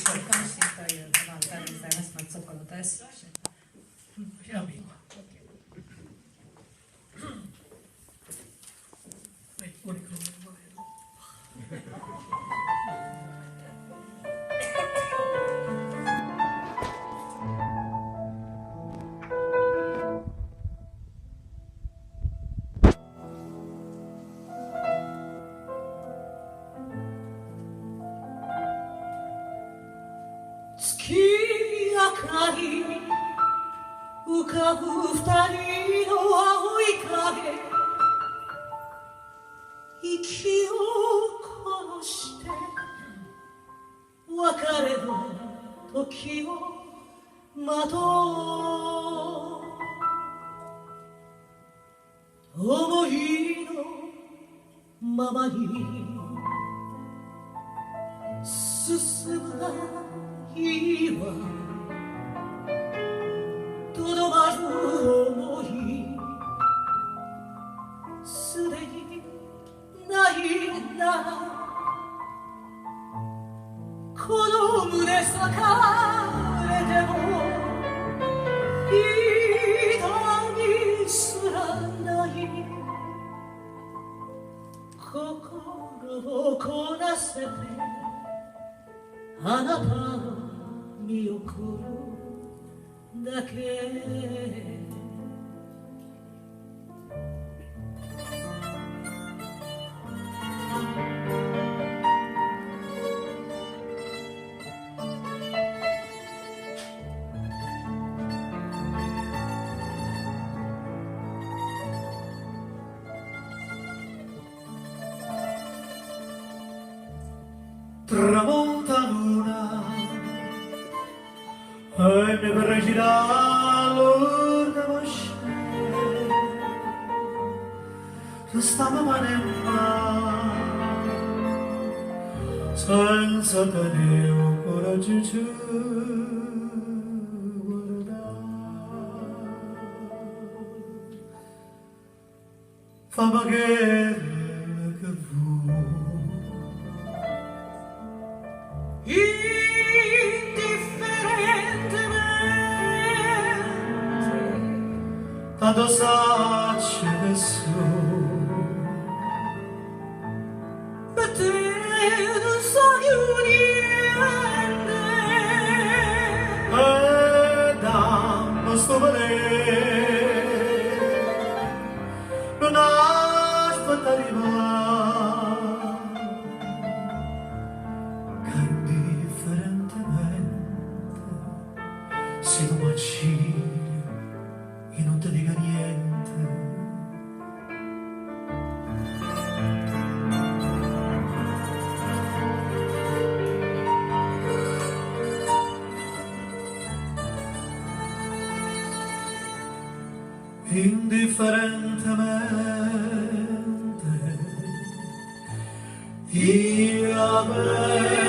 紹介しという歌でございます。松岡の大好きなやめよお肉の月明かり浮かぶ二人の青い影、息を殺して別れの時を待とう、思いのままに進むがいいわ、とどまる想いすでにないなら、この胸裂かれても痛みすらない、心をこなせてあなたを見送るだけ。Tramonta luna e mi pregirà l'urna mosce, restava manella senza tenere un coraggio giù fa magari che vuoi tanto saci che sono per te non so niente, e da sto vedere non aspetta arrivare che indifferentemente si domacina e non ti dica niente. Indifferentemente io a me